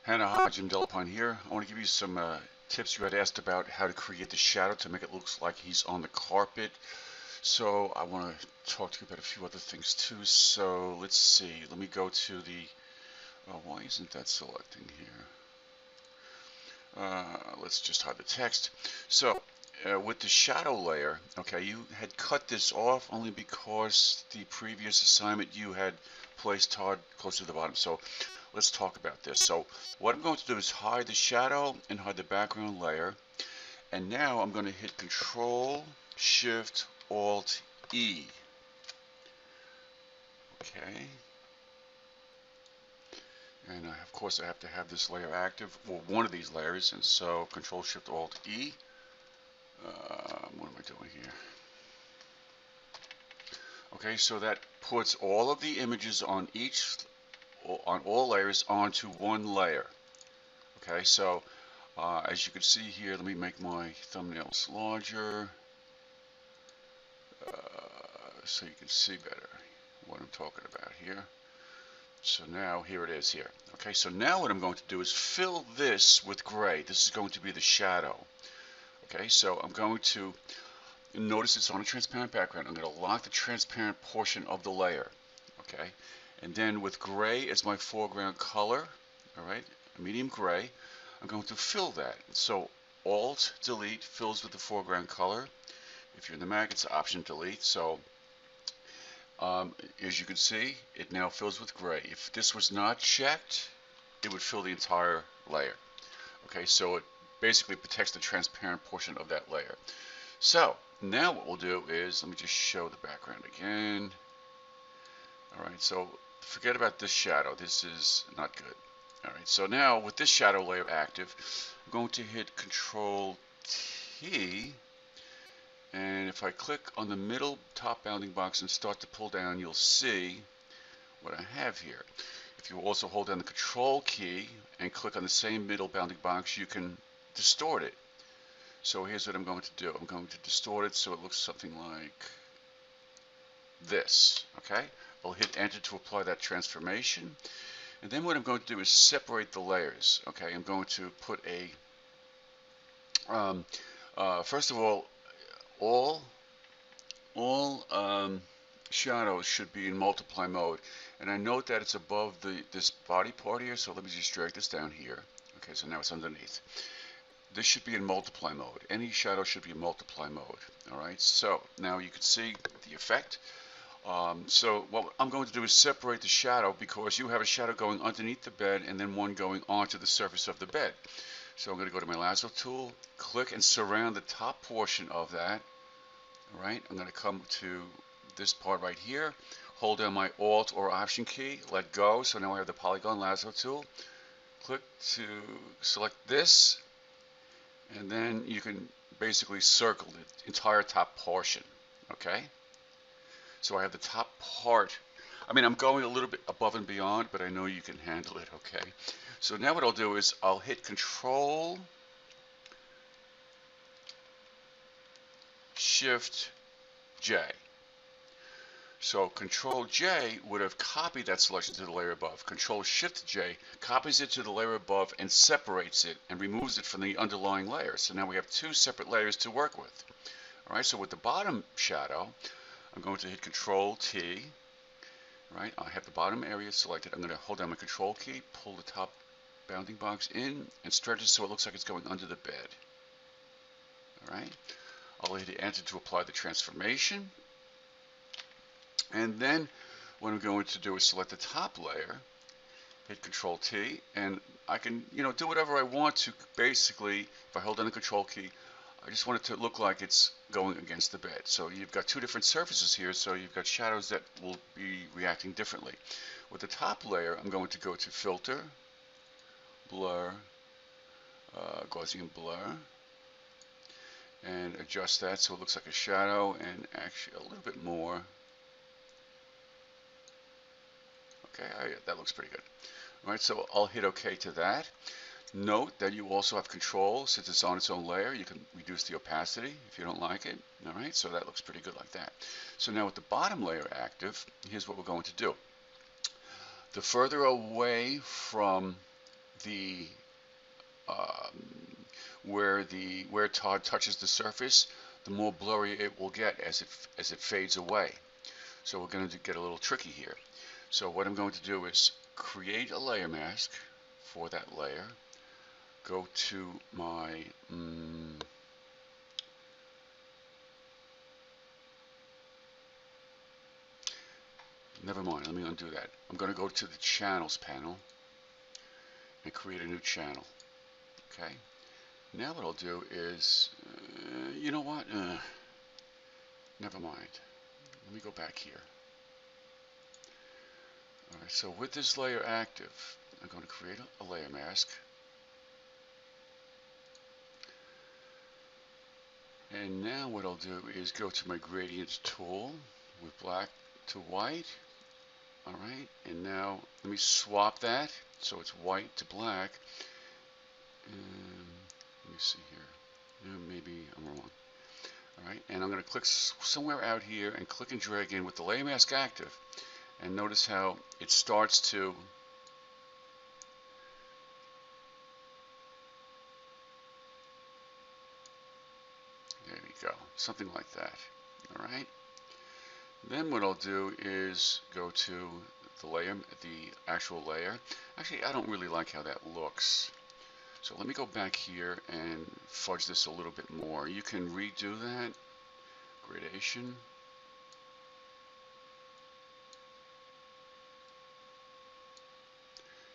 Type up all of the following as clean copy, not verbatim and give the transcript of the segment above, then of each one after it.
Hannah, hi, Jim Delapine here. I want to give you some tips. You had asked about how to create the shadow to make it look like he's on the carpet. So I want to talk to you about a few other things too. So let's see. Let me go to the. Oh, why isn't that selecting here? Let's just hide the text. So with the shadow layer, okay, you had cut this off only because the previous assignment you had placed Todd close to the bottom. So let's talk about this. So what I'm going to do is hide the shadow and hide the background layer. And now I'm going to hit Control, Shift, Alt, E. Okay. And of course I have to have this layer active, or one of these layers, and so Control, Shift, Alt, E. What am I doing here? Okay, so that puts all of the images on all layers onto one layer. Okay, so as you can see here, let me make my thumbnails larger so you can see better what I'm talking about here. So now here it is here. Okay, so now what I'm going to do is fill this with gray. This is going to be the shadow. Okay, so I'm going to notice it's on a transparent background. I'm going to lock the transparent portion of the layer. Okay, and then with gray as my foreground color, all right, a medium gray, I'm going to fill that. So Alt Delete fills with the foreground color. If you're in the Mac, it's Option Delete. So as you can see, it now fills with gray. If this was not checked, it would fill the entire layer. Okay, so it basically protects the transparent portion of that layer. So now what we'll do is, let me just show the background again. All right, so forget about this shadow. This is not good. All right, so now with this shadow layer active, I'm going to hit Control T, and if I click on the middle top bounding box and start to pull down, you'll see what I have here. If you also hold down the Control key and click on the same middle bounding box, you can distort it. So here's what I'm going to do. I'm going to distort it so it looks something like this. Okay, I'll hit Enter to apply that transformation. And then what I'm going to do is separate the layers. Okay, I'm going to put first of all shadows should be in multiply mode. And I note that it's above this body part here, so let me just drag this down here. Okay, so now it's underneath. This should be in multiply mode. Any shadow should be in multiply mode. All right, so now you can see the effect. So what I'm going to do is separate the shadow because you have a shadow going underneath the bed and then one going onto the surface of the bed. So I'm going to go to my lasso tool, click and surround the top portion of that. All right, I'm going to come to this part right here, hold down my Alt or Option key, let go. So now I have the polygon lasso tool. Click to select this, and then you can basically circle the entire top portion. Okay. So I have the top part. I mean, I'm going a little bit above and beyond, but I know you can handle it, okay? So now what I'll do is I'll hit Control, Shift, J. So Control J would have copied that selection to the layer above. Control Shift J copies it to the layer above and separates it and removes it from the underlying layer. So now we have two separate layers to work with. All right, so with the bottom shadow, I'm going to hit Control T. Right, I have the bottom area selected. I'm going to hold down my Control key, pull the top bounding box in, and stretch it so it looks like it's going under the bed. All right, I'll hit Enter to apply the transformation. And then what I'm going to do is select the top layer, hit Control T, and I can, do whatever I want to. Basically, if I hold down the Control key, I just want it to look like it's going against the bed. So you've got two different surfaces here, so you've got shadows that will be reacting differently. With the top layer, I'm going to go to Filter, Blur, Gaussian Blur, and adjust that so it looks like a shadow, and actually a little bit more. Okay, that looks pretty good. All right, so I'll hit OK to that. Note that you also have control. Since it's on its own layer, you can reduce the opacity if you don't like it. All right, so that looks pretty good like that. So now with the bottom layer active, here's what we're going to do. The further away from the where Todd touches the surface, the more blurry it will get as it fades away. So we're going to get a little tricky here. So what I'm going to do is create a layer mask for that layer. Go to my never mind, let me undo that. I'm going to go to the channels panel and create a new channel. Okay. Now what I'll do is, you know what? Never mind. Let me go back here. Alright, so with this layer active, I'm going to create a layer mask. And now what I'll do is go to my gradients tool with black to white. Alright, and now let me swap that so it's white to black. Let me see here. Maybe I'm wrong. Alright, and I'm going to click somewhere out here and click and drag in with the layer mask active. And notice how it starts to there we go, something like that. Alright. Then what I'll do is go to the layer, the actual layer. Actually, I don't really like how that looks. So let me go back here and fudge this a little bit more. You can redo that. Gradation.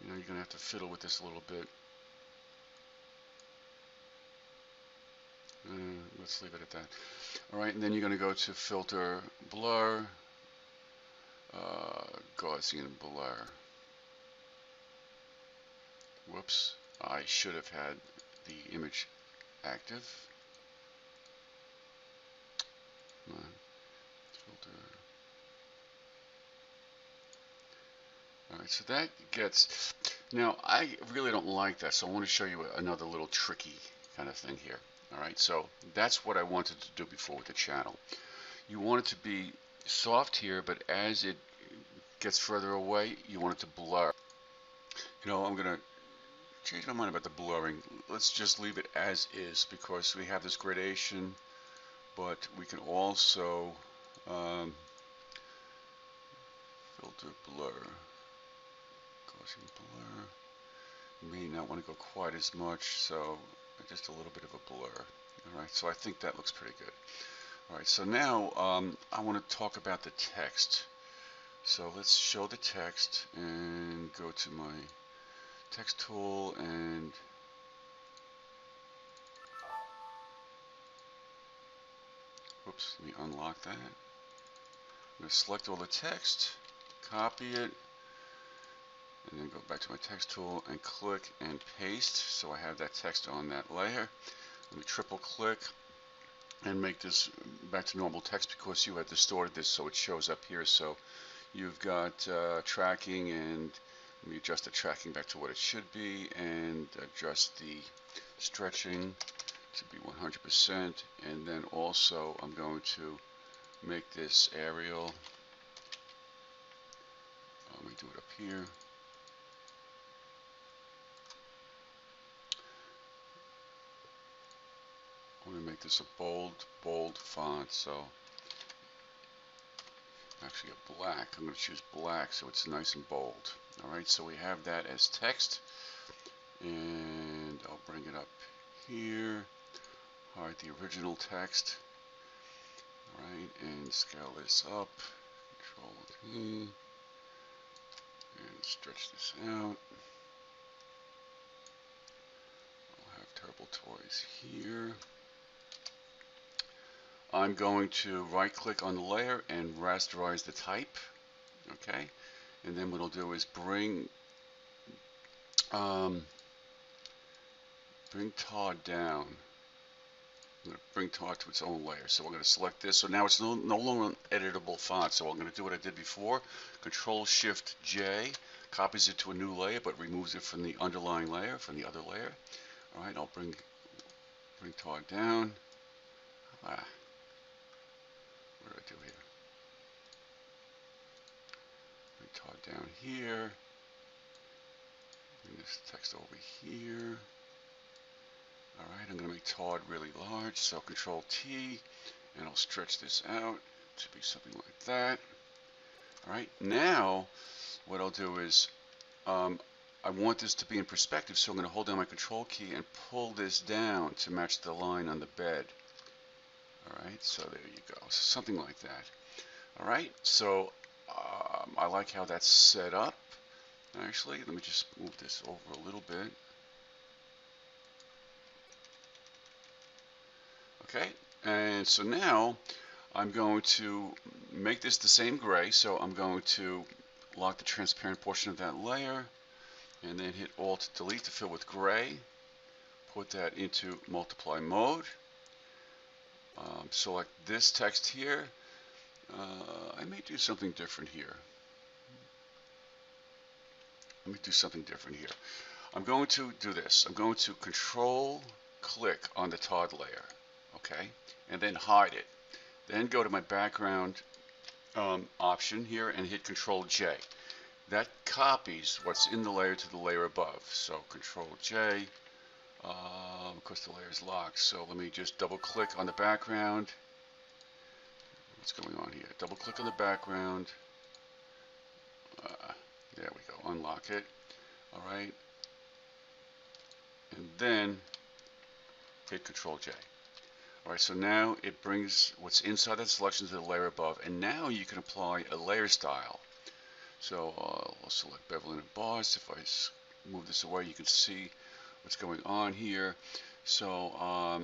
You know, you're going to have to fiddle with this a little bit. Let's leave it at that. Alright, and then you're going to go to Filter, Blur, Gaussian Blur. Whoops, I should have had the image active. Come on, filter. Alright, so that gets, now I really don't like that, so I want to show you another little tricky kind of thing here. Alright, so that's what I wanted to do before with the channel. You want it to be soft here, but as it gets further away, you want it to blur. You know, I'm going to change my mind about the blurring. Let's just leave it as is because we have this gradation, but we can also filter blur. Gaussian blur. You may not want to go quite as much, so just a little bit of a blur. Alright, so I think that looks pretty good. Alright, so now I want to talk about the text. So let's show the text and go to my text tool and whoops, let me unlock that. I'm going to select all the text, copy it, and then go back to my text tool and click and paste so I have that text on that layer. Let me triple click and make this back to normal text because you had distorted this so it shows up here. So you've got tracking, and let me adjust the tracking back to what it should be and adjust the stretching to be 100%, and then also I'm going to make this Arial. Let me do it up here. I'm going to make this a bold font, so actually a black. I'm going to choose black so it's nice and bold. Alright, so we have that as text, and I'll bring it up here, hide the original text, alright, and scale this up, Control T, and stretch this out. I'll have Terrible Toys here. I'm going to right click on the layer and rasterize the type, okay, and then what I'll do is bring Todd down. I'm going to bring Todd to its own layer, so we're going to select this. So now it's no longer an editable font, so I'm going to do what I did before. Control Shift J copies it to a new layer but removes it from the underlying layer, from the other layer. Alright, I'll bring Todd down. What did I do here? Bring Todd down here. Bring this this text over here. Alright, I'm going to make Todd really large, so Control T, and I'll stretch this out to be something like that. Alright, now what I'll do is I want this to be in perspective, so I'm going to hold down my Control key and pull this down to match the line on the bed. Alright, so there you go, something like that. Alright, so I like how that's set up. Actually, let me just move this over a little bit. Okay, and so now I'm going to make this the same gray, so I'm going to lock the transparent portion of that layer and then hit Alt Delete to fill with gray. Put that into multiply mode. Select this text here. I may do something different here. Let me do something different here. I'm going to do this. I'm going to Control click on the Todd layer, okay, and then hide it. Then go to my background option here and hit Control J. That copies what's in the layer to the layer above. So Control J. Of course, the layer is locked. So let me just double click on the background. What's going on here? Double click on the background. There we go. Unlock it. All right. And then hit Control J. All right, so now it brings what's inside that selection to the layer above, and now you can apply a layer style. So I'll select bevel and emboss. If I move this away, you can see what's going on here. So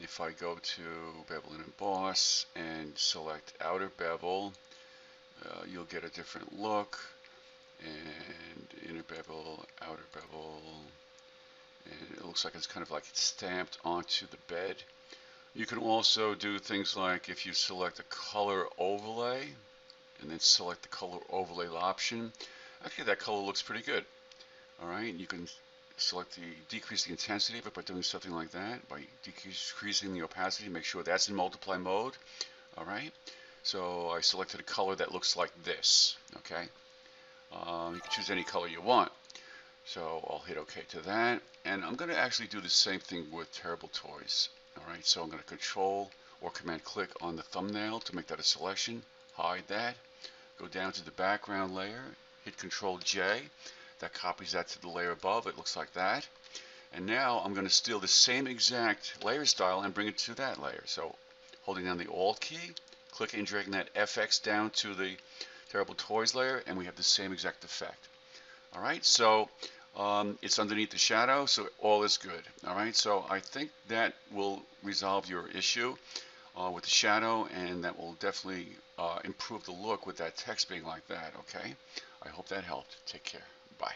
if I go to bevel and emboss and select outer bevel, you'll get a different look. And inner bevel, outer bevel, and it looks like it's kind of like stamped onto the bed. You can also do things like if you select a color overlay and then select the color overlay option. Actually, that color looks pretty good. All right, you can select decrease the intensity of it by doing something like that, by decreasing the opacity. Make sure that's in multiply mode. All right, so I selected a color that looks like this. Okay, you can choose any color you want. So I'll hit OK to that, and I'm going to actually do the same thing with Terrible Toys. Alright, so I'm going to Control or Command click on the thumbnail to make that a selection, hide that, go down to the background layer, hit Control J, that copies that to the layer above, it looks like that. And now I'm going to steal the same exact layer style and bring it to that layer. So holding down the Alt key, clicking and dragging that FX down to the Terrible Toys layer, and we have the same exact effect. Alright, so it's underneath the shadow, so all is good. Alright, so I think that will resolve your issue with the shadow, and that will definitely improve the look with that text being like that, okay? I hope that helped. Take care. Bye.